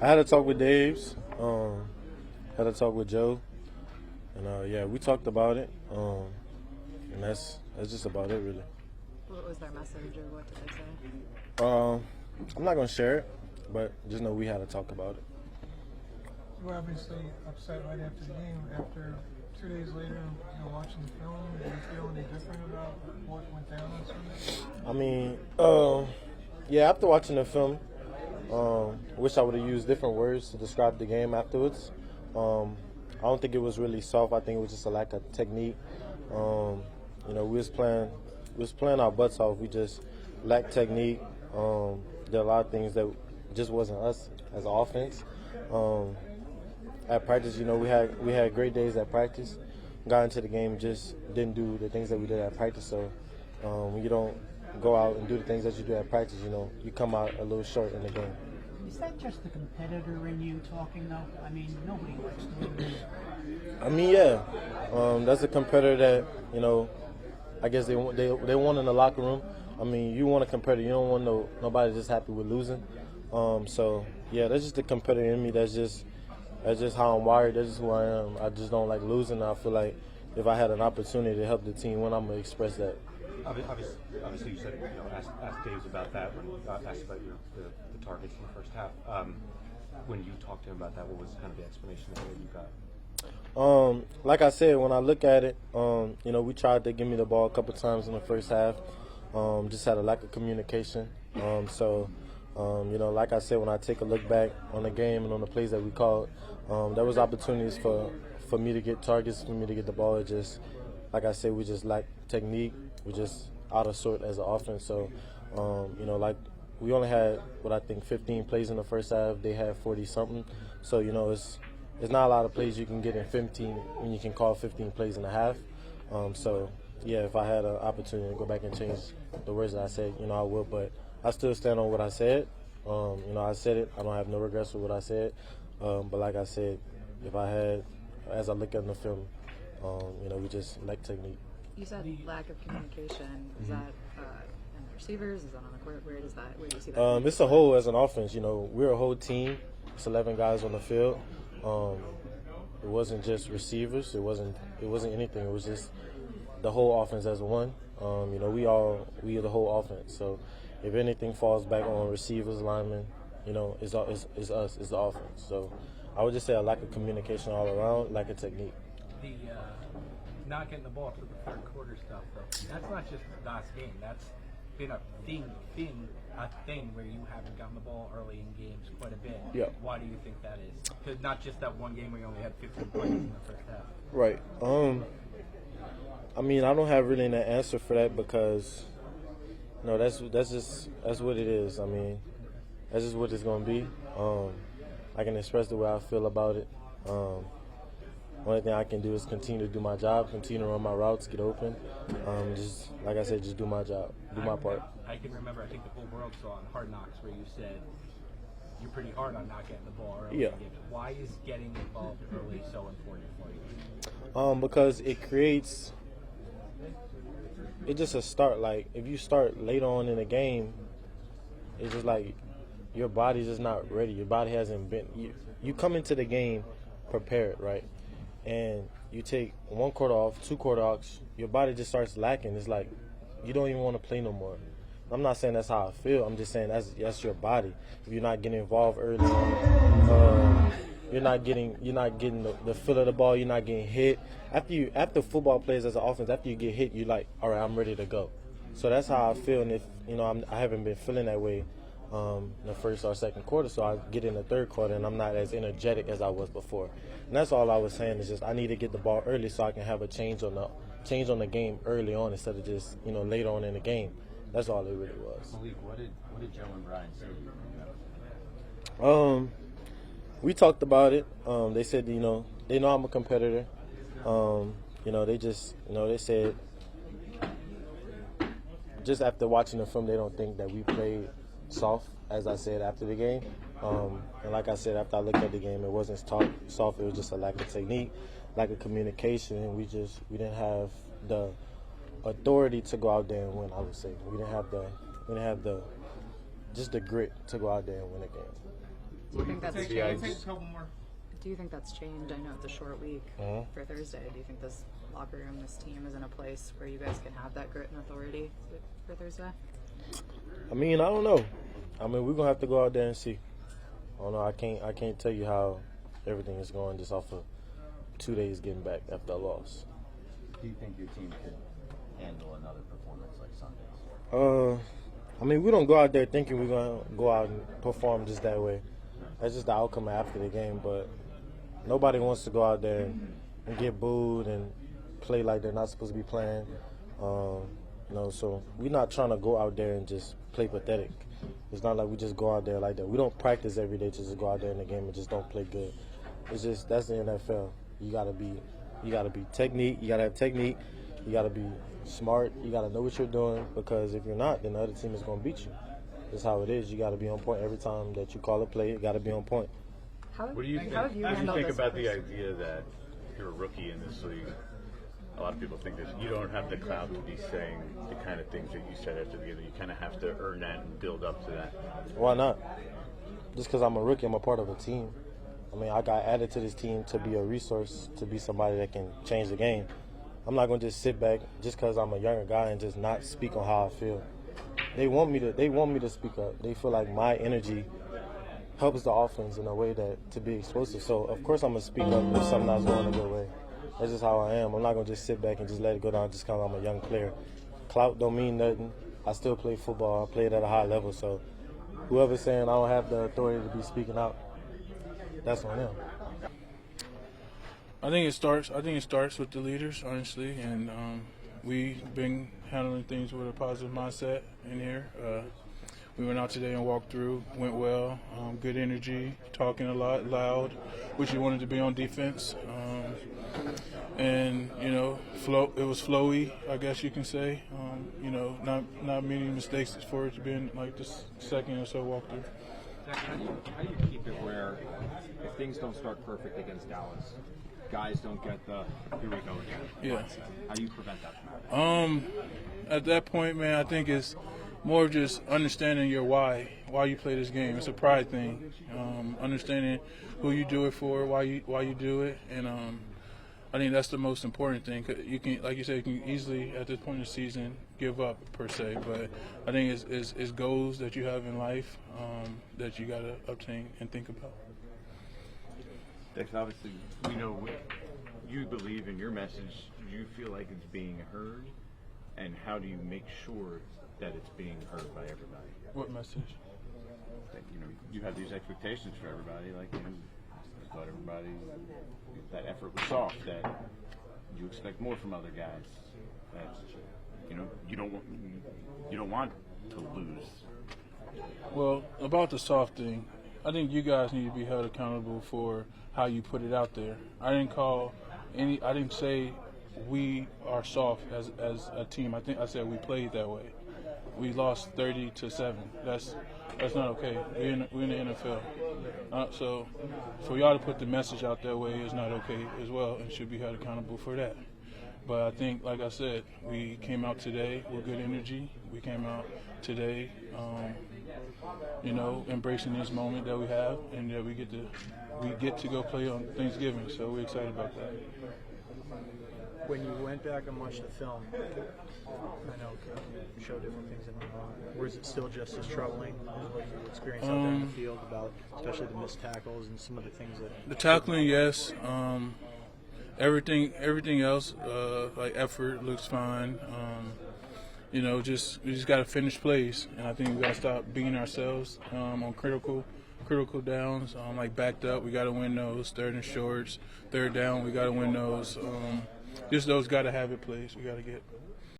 I had a talk with Dave's, had a talk with Joe, and yeah, we talked about it, and that's just about it, really. What was their message, or what did they say? I'm not gonna share it, but just know we had a talk about it. You were obviously upset right after the game. After 2 days later, watching the film, did you feel any different about what went down on Sunday? I mean, yeah, after watching the film, wish I would have used different words to describe the game afterwards. I don't think it was really soft. I think it was just a lack of technique. We was playing our butts off. We just lacked technique. There are a lot of things that just wasn't us as an offense. At practice, we had great days at practice. Got into the game, just didn't do the things that we did at practice. So when you don't go out and do the things that you do at practice, you come out a little short in the game. Is that just the competitor in you talking, though? I mean, nobody likes to lose. I mean, yeah, that's a competitor that I guess they want in the locker room. I mean, you want a competitor. You don't want nobody just happy with losing. So yeah, that's just the competitor in me. That's just how I'm wired. That's just who I am. I just don't like losing. I feel like if I had an opportunity to help the team win, I'm gonna express that. Obviously, you said asked Dave's about that when asked about the targets in the first half. When you talked to him about that, what was kind of the explanation that you got? Like I said, when I look at it, we tried to give me the ball a couple times in the first half. Just had a lack of communication. Like I said, when I take a look back on the game and on the plays that we called, there was opportunities for me to get targets, for me to get the ball. It just, like I said, we just lack technique. We're just out of sort as an offense. So, we only had, 15 plays in the first half. They had 40-something. So, it's not a lot of plays you can get in 15 when you can call 15 plays in a half. Yeah, if I had an opportunity to go back and change the words that I said, I will. But I still stand on what I said. I said it. I don't have no regrets with what I said. But like I said, if I had, as I look at the film, we just lack technique. You said lack of communication. Is that in the receivers? Is that on the court? Where do you see that? It's a whole as an offense. We're a whole team. It's 11 guys on the field. It wasn't just receivers. It wasn't anything. It was just the whole offense as one. We are the whole offense. So if anything falls back on receivers, linemen, it's us. It's the offense. So I would just say a lack of communication all around, lack of technique. The not getting the ball for the third quarter stuff, though, that's not just last game. That's been a thing where you haven't gotten the ball early in games quite a bit. Yeah. Why do you think that is? Because not just that one game where you only had 15 points in the first half. Right. I mean, I don't have really an answer for that because, that's what it is. I mean, that's just what it's gonna be. I can express the way I feel about it. Only thing I can do is continue to do my job, continue to run my routes, get open. Just like I said, just do my job, do my part. I can remember, I think the whole world saw on Hard Knocks where you said you're pretty hard on not getting the ball early. Yeah. In games. Why is getting involved early so important for you? Because it's just a start. Like if you start later on in the game, it's just like your body's just not ready. Your body hasn't been. You come into the game prepared, right? And you take 1 quarter off, 2 quarter offs, your body just starts lacking. It's like you don't even want to play no more. I'm not saying that's how I feel. I'm just saying that's your body. If you're not getting involved early on, you're not getting the feel of the ball. You're not getting hit. After football players as an offense, after you get hit, you're like, all right, I'm ready to go. So that's how I feel. And if I haven't been feeling that way in the first or second quarter, so I get in the third quarter and I'm not as energetic as I was before. And that's all I was saying is just I need to get the ball early so I can have a change on the game early on instead of just later on in the game. That's all it really was. Malik, what did Joe and Brian say to you? We talked about it. They said they know I'm a competitor. They said just after watching the film, they don't think that we played soft, as I said after the game. And like I said, after I looked at the game, it wasn't soft. It was just a lack of technique, lack of communication, and we didn't have the authority to go out there and win. I would say we didn't have the grit to go out there and win a game. Do you think that's Take changed? a couple more. Do you think that's changed? I know it's a short week for Thursday. Do you think this locker room, this team, is in a place where you guys can have that grit and authority for Thursday? I mean, I don't know. I mean, we're gonna have to go out there and see. I don't know. I can't tell you how everything is going just off of 2 days getting back after a loss. Do you think your team could handle another performance like Sunday's? I mean, we don't go out there thinking we're gonna go out and perform just that way. That's just the outcome after the game. But nobody wants to go out there and get booed and play like they're not supposed to be playing. So we're not trying to go out there and just play pathetic. It's not like we just go out there like that. We don't practice every day to just go out there in the game and just don't play good. It's just that's the NFL. You gotta be technique. You gotta have technique. You gotta be smart. You gotta know what you're doing, because if you're not, then the other team is gonna beat you. That's how it is. You gotta be on point every time that you call a play. You gotta be on point. What do you think about the idea that you're a rookie in this league? A lot of people think that you don't have the clout to be saying the kind of things that you said after the game. You kind of have to earn that and build up to that. Why not? Just because I'm a rookie, I'm a part of a team. I mean, I got added to this team to be a resource, to be somebody that can change the game. I'm not going to just sit back just because I'm a younger guy and just not speak on how I feel. They want me to speak up. They feel like my energy helps the offense in a way that to be explosive. So, of course, I'm going to speak up if something not going a good way. That's just how I am. I'm not going to just sit back and just let it go down just because I'm a young player. Clout don't mean nothing. I still play football. I play it at a high level. So whoever's saying I don't have the authority to be speaking out, that's on them. I think it starts with the leaders, honestly, and we've been handling things with a positive mindset in here. We went out today and walked through, went well, good energy, talking a lot, loud, which you wanted to be on defense. And, it was flowy, I guess you can say. Not many mistakes for it to be in like this second or so walkthrough. How do you keep it where if things don't start perfect against Dallas, guys don't get the here we go again mindset? How do you prevent that from happening? At that point, man, I think it's more of just understanding your why you play this game. It's a pride thing. Understanding who you do it for, why you do it, and I think that's the most important thing. You can, like you said, you can easily at this point in the season give up per se, but I think it's goals that you have in life that you got to obtain and think about. Dexter, obviously, we know what you believe in your message. Do you feel like it's being heard? And how do you make sure that it's being heard by everybody? What message? That, you have these expectations for everybody. Like, I thought everybody, that effort was soft. That you expect more from other guys. That you don't want to lose. Well, about the soft thing, I think you guys need to be held accountable for how you put it out there. I didn't say we are soft as a team. I said we played that way. We lost 30-7. That's not okay. We're in the NFL. So for y'all to put the message out that way is not okay as well, and should be held accountable for that. But I think, like I said, we came out today with good energy. We came out today, embracing this moment that we have, and that we get to go play on Thanksgiving. So we're excited about that. When you went back and watched the film, I know you showed different things in the or is it still just as troubling as what you experienced out there in the field about especially the missed tackles and some of the things that the tackling, yes. Everything else, like effort, looks fine. We just got to finish plays, and I think we got to stop beating ourselves on critical downs. Like backed up, we got to win those. Third and shorts, third down, we got to win those. Just those got to have it plays. We got to get.